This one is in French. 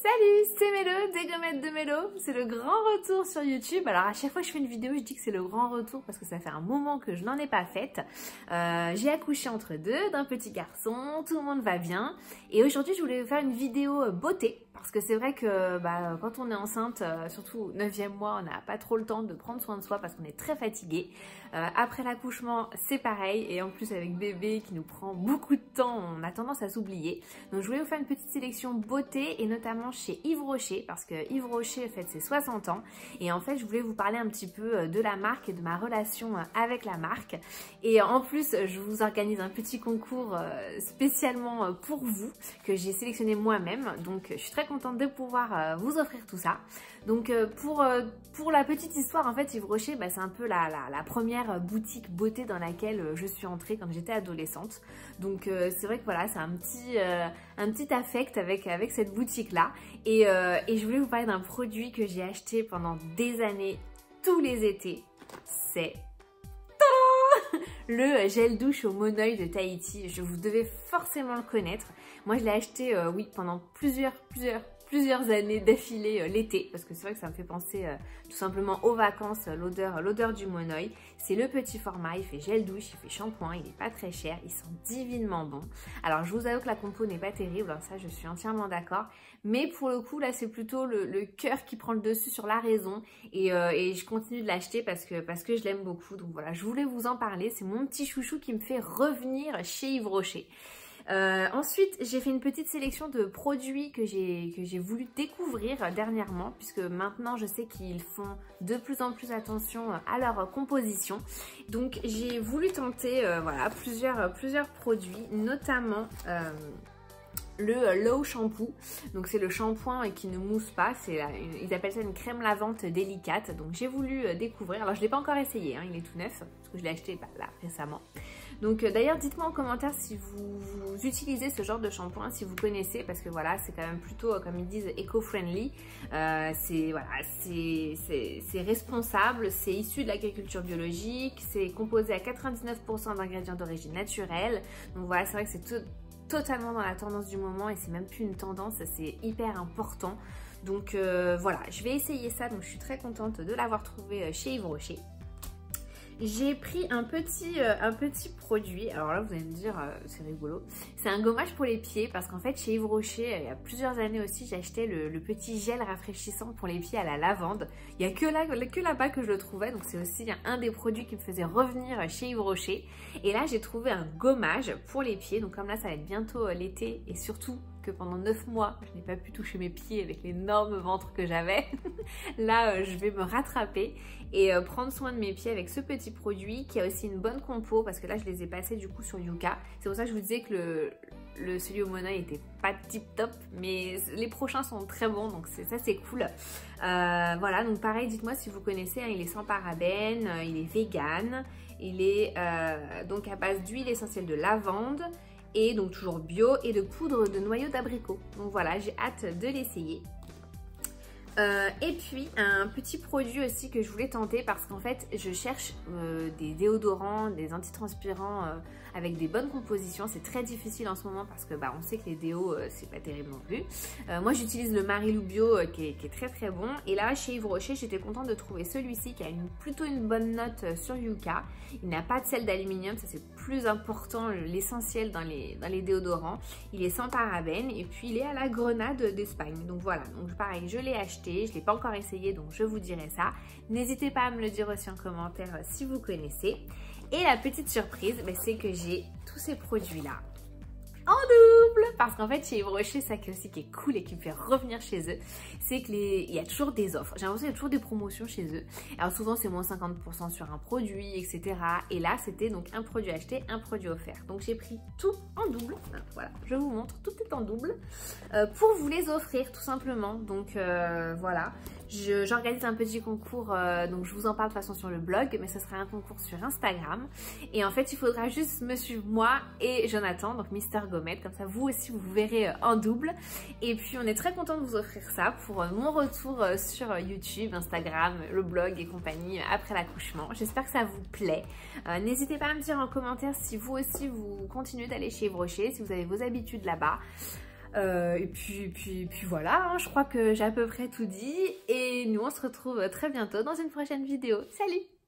Salut, c'est Mélo, des gommettes de Mélo. C'est le grand retour sur YouTube. Alors à chaque fois que je fais une vidéo, je dis que c'est le grand retour parce que ça fait un moment que je n'en ai pas faite. J'ai accouché entre deux d'un petit garçon, tout le monde va bien. Et aujourd'hui, je voulais vous faire une vidéo beauté parce que c'est vrai que quand on est enceinte, surtout 9e mois, on n'a pas trop le temps de prendre soin de soi parce qu'on est très fatigué. Après l'accouchement, c'est pareil. Et en plus avec bébé qui nous prend beaucoup de temps, on a tendance à s'oublier. Donc je voulais vous faire une petite sélection beauté et notamment chez Yves Rocher parce que Yves Rocher fête ses 60 ans et en fait je voulais vous parler un petit peu de la marque et de ma relation avec la marque et en plus je vous organise un petit concours spécialement pour vous que j'ai sélectionné moi-même, donc je suis très contente de pouvoir vous offrir tout ça. Donc pour la petite histoire, en fait Yves Rocher c'est un peu la première boutique beauté dans laquelle je suis entrée quand j'étais adolescente, donc c'est vrai que voilà, c'est un petit affect avec cette boutique là et je voulais vous parler d'un produit que j'ai acheté pendant des années tous les étés. C'est le gel douche au monoeil de Tahiti. Vous devez forcément le connaître. Moi je l'ai acheté oui, pendant plusieurs années d'affilée l'été parce que c'est vrai que ça me fait penser tout simplement aux vacances, l'odeur du monoeil. C'est le petit format, il fait gel douche, il fait shampoing, il n'est pas très cher, il sent divinement bon. Alors je vous avoue que la compo n'est pas terrible, ça je suis entièrement d'accord, mais pour le coup là c'est plutôt le cœur qui prend le dessus sur la raison et je continue de l'acheter parce que je l'aime beaucoup. Donc voilà, je voulais vous en parler, c'est mon petit chouchou qui me fait revenir chez Yves Rocher. Ensuite, j'ai fait une petite sélection de produits que j'ai voulu découvrir dernièrement puisque maintenant je sais qu'ils font de plus en plus attention à leur composition. Donc j'ai voulu tenter voilà, plusieurs produits, notamment le Low Shampoo. Donc c'est le shampoing qui ne mousse pas, ils appellent ça une crème lavante délicate. Donc j'ai voulu découvrir, alors je ne l'ai pas encore essayé, il est tout neuf parce que je l'ai acheté là récemment. Donc d'ailleurs dites-moi en commentaire si vous utilisez ce genre de shampoing, si vous connaissez, parce que voilà c'est quand même plutôt comme ils disent éco-friendly, c'est responsable, c'est issu de l'agriculture biologique, c'est composé à 99% d'ingrédients d'origine naturelle. Donc voilà, c'est vrai que c'est totalement dans la tendance du moment et c'est même plus une tendance, c'est hyper important. Donc voilà, je vais essayer ça, donc je suis très contente de l'avoir trouvé chez Yves Rocher. J'ai pris un petit produit, alors là vous allez me dire c'est rigolo, c'est un gommage pour les pieds parce qu'en fait chez Yves Rocher il y a plusieurs années aussi j'ai acheté le petit gel rafraîchissant pour les pieds à la lavande. Il n'y a que là-bas que je le trouvais, donc c'est aussi un des produits qui me faisait revenir chez Yves Rocher. Et là j'ai trouvé un gommage pour les pieds, donc comme là ça va être bientôt l'été et surtout que pendant 9 mois je n'ai pas pu toucher mes pieds avec l'énorme ventre que j'avais. Là je vais me rattraper et prendre soin de mes pieds avec ce petit produit qui a aussi une bonne compo parce que là je les ai passés du coup sur Yuka. C'est pour ça que je vous disais que celui au monoeil était pas tip top, mais les prochains sont très bons, donc ça c'est cool. Voilà, donc pareil, dites-moi si vous connaissez, il est sans parabènes, il est vegan, il est donc à base d'huile essentielle de lavande et donc toujours bio et de poudre de noyau d'abricot. Donc voilà, j'ai hâte de l'essayer. Et puis un petit produit aussi que je voulais tenter parce qu'en fait je cherche des déodorants, des antitranspirants avec des bonnes compositions. C'est très difficile en ce moment parce que on sait que les déos c'est pas terrible non plus. Moi j'utilise le Marilou Bio qui est très bon, et là chez Yves Rocher j'étais contente de trouver celui-ci qui a plutôt une bonne note sur Yuka. Il n'a pas de sel d'aluminium, ça c'est plus important, l'essentiel dans les déodorants. Il est sans parabènes et puis il est à la grenade d'Espagne. Donc voilà, donc pareil, je l'ai acheté. Je ne l'ai pas encore essayé, donc je vous dirai ça. N'hésitez pas à me le dire aussi en commentaire si vous connaissez. Et la petite surprise, c'est que j'ai tous ces produits-là en double, parce qu'en fait chez Yves Rocher, ça aussi qui est cool et qui me fait revenir chez eux, c'est qu'il y a toujours des offres. J'ai l'impression qu'il y a toujours des promotions chez eux. Alors souvent c'est moins 50% sur un produit, etc. Et là c'était donc un produit acheté, un produit offert. Donc j'ai pris tout en double. Voilà, je vous montre, tout est en double pour vous les offrir tout simplement. Donc voilà, j'organise un petit concours, donc je vous en parle de toute façon sur le blog, mais ce sera un concours sur Instagram. Et en fait il faudra juste me suivre moi et Jonathan, donc Mister Gommette, comme ça vous aussi vous verrez en double. Et puis on est très content de vous offrir ça pour mon retour sur YouTube, Instagram, le blog et compagnie après l'accouchement. J'espère que ça vous plaît. N'hésitez pas à me dire en commentaire si vous aussi vous continuez d'aller chez Yves Rocher, si vous avez vos habitudes là-bas. Et puis voilà, hein, je crois que j'ai à peu près tout dit. Et nous, on se retrouve très bientôt dans une prochaine vidéo. Salut!